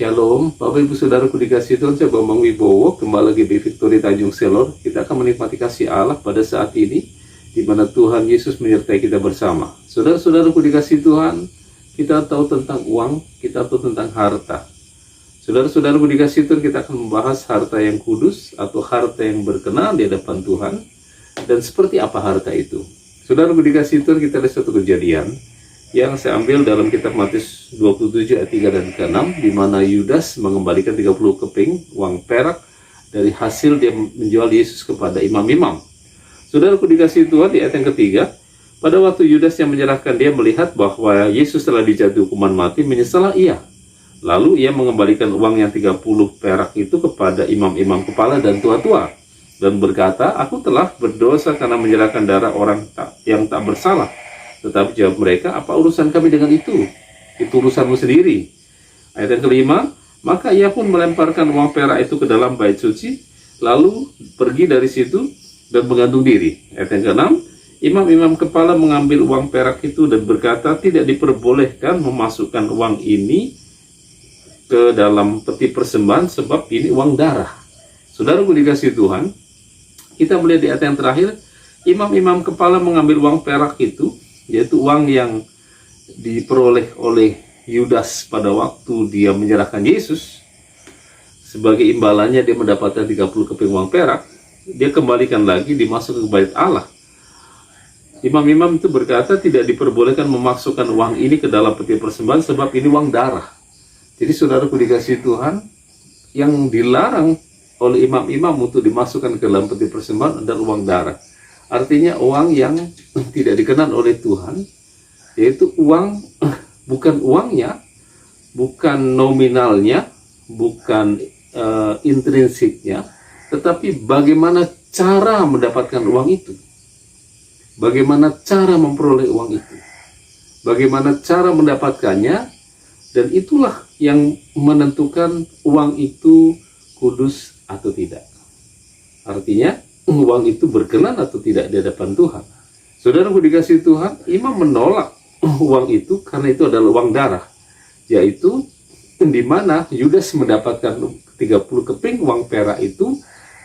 Shalom, Bapak Ibu Saudaraku dikasihi Tuhan, saya Bambang Wibowo, kembali lagi di Victory Tanjung Selor. Kita akan menikmati kasih Allah pada saat ini, di mana Tuhan Yesus menyertai kita bersama. Saudara-saudaraku dikasihi Tuhan, kita tahu tentang uang, kita tahu tentang harta. Saudara-saudaraku dikasihi Tuhan, kita akan membahas harta yang kudus atau harta yang berkenan di hadapan Tuhan. Dan seperti apa harta itu? Saudaraku dikasihi Tuhan, kita lihat satu kejadian yang saya ambil dalam kitab Matius 27 ayat 3 dan ke-6, di mana Yudas mengembalikan 30 keping uang perak dari hasil dia menjual Yesus kepada imam-imam. Saudaraku dikasihi Tuhan, di ayat yang ketiga, pada waktu Yudas yang menyerahkan, dia melihat bahwa Yesus telah dijatuhi hukuman mati, menyesallah ia. Lalu ia mengembalikan uang yang 30 perak itu kepada imam-imam kepala dan tua-tua, dan berkata, aku telah berdosa karena menyerahkan darah orang yang tak bersalah. Tetapi jawab mereka, apa urusan kami dengan itu? Itu urusanmu sendiri. Ayat yang kelima, maka ia pun melemparkan uang perak itu ke dalam bait suci, lalu pergi dari situ dan menggantung diri. Ayat yang keenam, imam-imam kepala mengambil uang perak itu dan berkata, tidak diperbolehkan memasukkan uang ini ke dalam peti persembahan sebab ini uang darah. Saudaraku dikasihi Tuhan, kita melihat di ayat yang terakhir, imam-imam kepala mengambil uang perak itu, yaitu uang yang diperoleh oleh Yudas pada waktu dia menyerahkan Yesus. Sebagai imbalannya dia mendapatkan 30 keping uang perak, dia kembalikan lagi, dimasuk ke bait Allah. Imam-imam itu berkata tidak diperbolehkan memasukkan uang ini ke dalam peti persembahan sebab ini uang darah. Jadi saudaraku dikasihi Tuhan, yang dilarang oleh imam-imam untuk dimasukkan ke dalam peti persembahan adalah uang darah. Artinya uang yang tidak dikenan oleh Tuhan, yaitu uang, bukan uangnya, bukan nominalnya, bukan intrinsiknya, tetapi bagaimana cara mendapatkan uang itu, bagaimana cara memperoleh uang itu, bagaimana cara mendapatkannya, dan itulah yang menentukan uang itu kudus atau tidak. Artinya, uang itu berkenan atau tidak di hadapan Tuhan. Saudaraku dikasihi Tuhan, imam menolak uang itu karena itu adalah uang darah, yaitu di mana Yudas mendapatkan 30 keping uang perak itu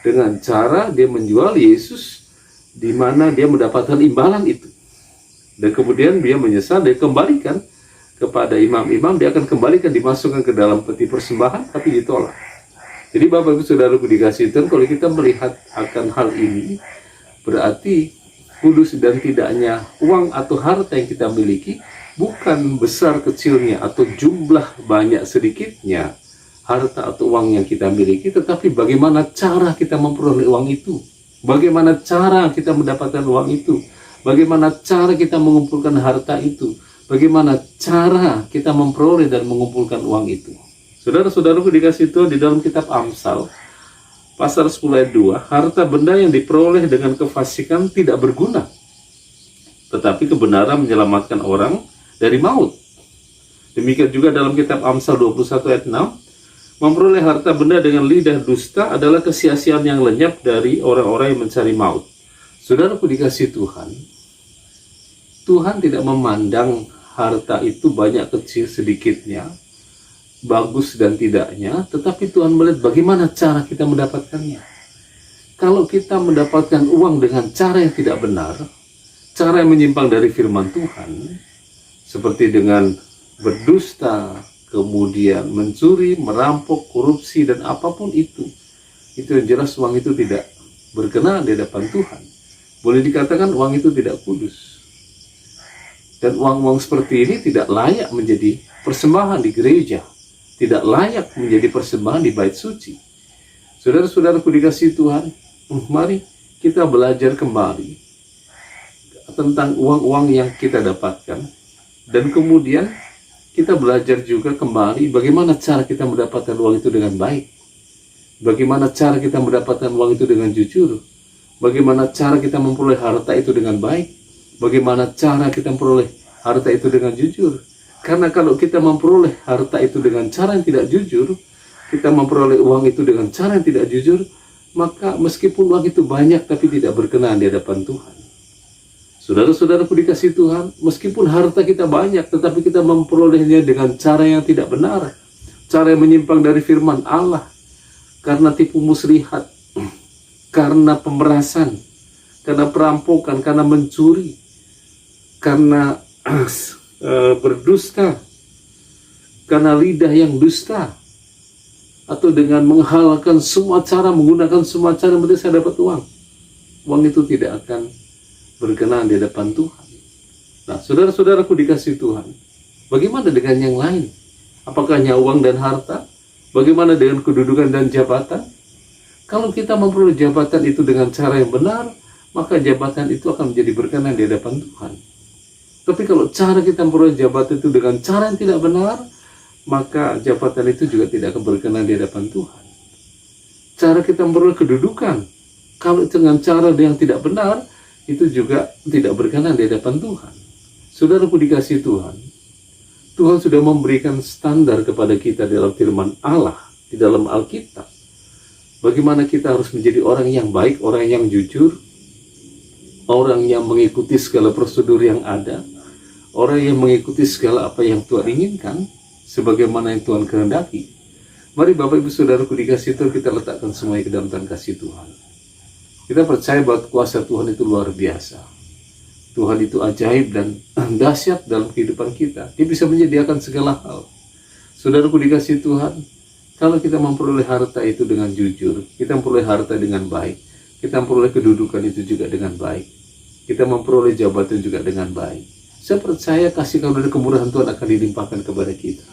dengan cara dia menjual Yesus, di mana dia mendapatkan imbalan itu, dan kemudian dia menyesal, dia kembalikan kepada imam-imam, dia akan kembalikan, dimasukkan ke dalam peti persembahan, tapi ditolak. Jadi Bapak Ibu Saudaraku dikasihi Tuhan, kalau kita melihat akan hal ini, berarti kudus dan tidaknya uang atau harta yang kita miliki bukan besar kecilnya atau jumlah banyak sedikitnya harta atau uang yang kita miliki, tetapi bagaimana cara kita memperoleh uang itu, bagaimana cara kita mendapatkan uang itu, bagaimana cara kita mengumpulkan harta itu, bagaimana cara kita memperoleh dan mengumpulkan uang itu. Saudara-saudaraku dikasihi Tuhan, di dalam kitab Amsal pasal 10 ayat 2, harta benda yang diperoleh dengan kefasikan tidak berguna, tetapi kebenaran menyelamatkan orang dari maut. Demikian juga dalam kitab Amsal 21 ayat 6, memperoleh harta benda dengan lidah dusta adalah kesia-siaan yang lenyap dari orang-orang yang mencari maut. Saudaraku dikasihi Tuhan, Tuhan tidak memandang harta itu banyak kecil sedikitnya, bagus dan tidaknya, tetapi Tuhan melihat bagaimana cara kita mendapatkannya. Kalau kita mendapatkan uang dengan cara yang tidak benar, cara yang menyimpang dari firman Tuhan, seperti dengan berdusta, kemudian mencuri, merampok, korupsi, dan apapun itu yang jelas uang itu tidak berkenan di hadapan Tuhan. Boleh dikatakan uang itu tidak kudus. Dan uang-uang seperti ini tidak layak menjadi persembahan di gereja, tidak layak menjadi persembahan di bait suci. Saudara-saudaraku dikasihi Tuhan, mari kita belajar kembali tentang uang-uang yang kita dapatkan, dan kemudian kita belajar juga kembali bagaimana cara kita mendapatkan uang itu dengan baik, bagaimana cara kita mendapatkan uang itu dengan jujur, bagaimana cara kita memperoleh harta itu dengan baik, bagaimana cara kita memperoleh harta itu dengan jujur. Karena kalau kita memperoleh harta itu dengan cara yang tidak jujur, kita memperoleh uang itu dengan cara yang tidak jujur, maka meskipun uang itu banyak tapi tidak berkenan di hadapan Tuhan. Saudara-saudaraku dikasihi Tuhan, meskipun harta kita banyak tetapi kita memperolehnya dengan cara yang tidak benar, cara yang menyimpang dari firman Allah, karena tipu muslihat, karena pemerasan, karena perampokan, karena mencuri, karena berdusta, karena lidah yang dusta, atau dengan menghalalkan semua cara, menggunakan semua cara yang penting saya dapat uang. Uang itu tidak akan berkenan di hadapan Tuhan. Nah, saudara-saudaraku dikasih Tuhan, bagaimana dengan yang lain? Apakah hanya uang dan harta? Bagaimana dengan kedudukan dan jabatan? Kalau kita memperoleh jabatan itu dengan cara yang benar, maka jabatan itu akan menjadi berkenan di hadapan Tuhan. Tapi kalau cara kita memperoleh jabatan itu dengan cara yang tidak benar, maka jabatan itu juga tidak akan berkenan di hadapan Tuhan. Cara kita memperoleh kedudukan, kalau dengan cara yang tidak benar, itu juga tidak berkenan di hadapan Tuhan. Saudaraku dikasih Tuhan, Tuhan sudah memberikan standar kepada kita dalam firman Allah, di dalam Alkitab. Bagaimana kita harus menjadi orang yang baik, orang yang jujur, orang yang mengikuti segala prosedur yang ada, orang yang mengikuti segala apa yang Tuhan inginkan, sebagaimana yang Tuhan kehendaki. Mari Bapak Ibu Saudaraku dikasih Tuhan, kita letakkan semuanya ke dalam tangan kasih Tuhan. Kita percaya bahwa kuasa Tuhan itu luar biasa. Tuhan itu ajaib dan dahsyat dalam kehidupan kita. Dia bisa menyediakan segala hal. Saudaraku dikasih Tuhan, kalau kita memperoleh harta itu dengan jujur, kita memperoleh harta dengan baik, kita memperoleh kedudukan itu juga dengan baik, kita memperoleh jabatan juga dengan baik, saya percaya kasih karunia dan kemurahan Tuhan akan dilimpahkan kepada kita.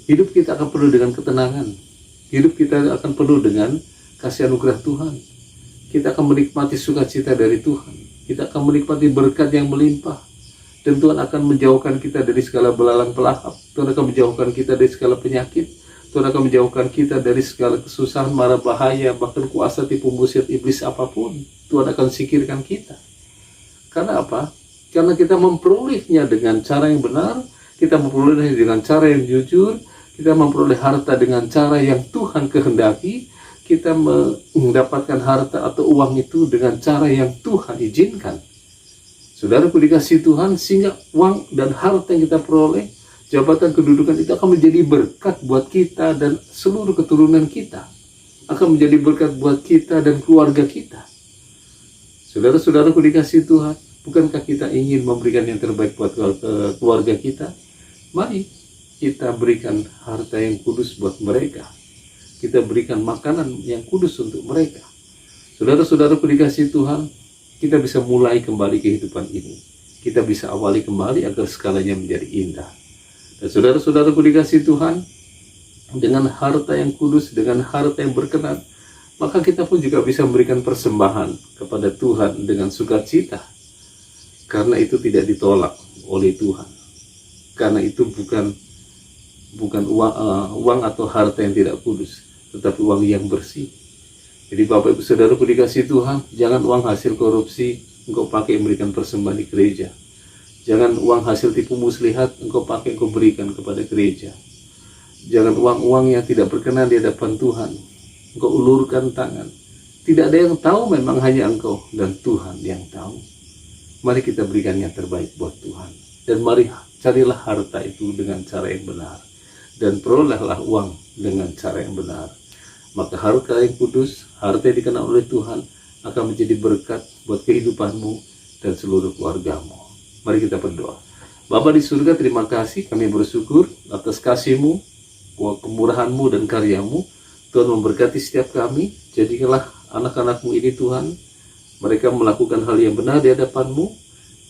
Hidup kita akan penuh dengan ketenangan. Hidup kita akan penuh dengan kasih anugerah Tuhan. Kita akan menikmati sukacita dari Tuhan. Kita akan menikmati berkat yang melimpah. Dan Tuhan akan menjauhkan kita dari segala belalang pelahap. Tuhan akan menjauhkan kita dari segala penyakit. Tuhan akan menjauhkan kita dari segala kesusahan, mara bahaya, bahkan kuasa tipu muslihat iblis apapun. Tuhan akan singkirkan kita. Karena apa? Karena kita memperolehnya dengan cara yang benar, kita memperolehnya dengan cara yang jujur, kita memperoleh harta dengan cara yang Tuhan kehendaki, kita mendapatkan harta atau uang itu dengan cara yang Tuhan izinkan. Saudaraku dikasih Tuhan, sehingga uang dan harta yang kita peroleh, jabatan kedudukan itu akan menjadi berkat buat kita dan seluruh keturunan kita. Akan menjadi berkat buat kita dan keluarga kita. Saudara-saudaraku dikasih Tuhan, bukankah kita ingin memberikan yang terbaik buat keluarga kita? Mari kita berikan harta yang kudus buat mereka. Kita berikan makanan yang kudus untuk mereka. Saudara-saudaraku dikasih Tuhan, kita bisa mulai kembali kehidupan ini. Kita bisa awali kembali agar skalanya menjadi indah. Dan saudara-saudaraku dikasih Tuhan, dengan harta yang kudus, dengan harta yang berkenan, maka kita pun juga bisa memberikan persembahan kepada Tuhan dengan sukacita. Karena itu tidak ditolak oleh Tuhan. Karena itu bukan uang atau harta yang tidak kudus, tetapi uang yang bersih. Jadi Bapak Ibu Saudaraku dikasih Tuhan, jangan uang hasil korupsi engkau pakai memberikan persembahan di gereja. Jangan uang hasil tipu muslihat engkau pakai engkau berikan kepada gereja. Jangan uang-uang yang tidak berkenan di hadapan Tuhan engkau ulurkan tangan. Tidak ada yang tahu, memang hanya engkau dan Tuhan yang tahu. Mari kita berikan yang terbaik buat Tuhan. Dan mari carilah harta itu dengan cara yang benar. Dan perolehlah uang dengan cara yang benar. Maka harta yang kudus, harta yang dikenal oleh Tuhan akan menjadi berkat buat kehidupanmu dan seluruh keluargamu. Mari kita berdoa. Bapa di surga, terima kasih, kami bersyukur atas kasih-Mu, kemurahan-Mu dan karya-Mu. Tuhan memberkati setiap kami. Jadikanlah anak-anak-Mu ini Tuhan, mereka melakukan hal yang benar di hadapan-Mu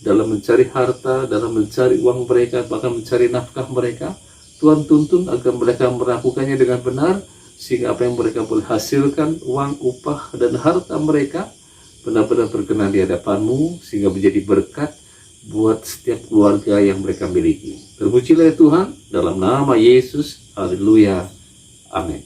dalam mencari harta, dalam mencari uang mereka, bahkan mencari nafkah mereka. Tuhan tuntun agar mereka melakukannya dengan benar, sehingga apa yang mereka boleh hasilkan, uang, upah, dan harta mereka benar-benar berkenan di hadapan-Mu, sehingga menjadi berkat buat setiap keluarga yang mereka miliki. Terpujilah ya Tuhan, dalam nama Yesus, haleluya, amin.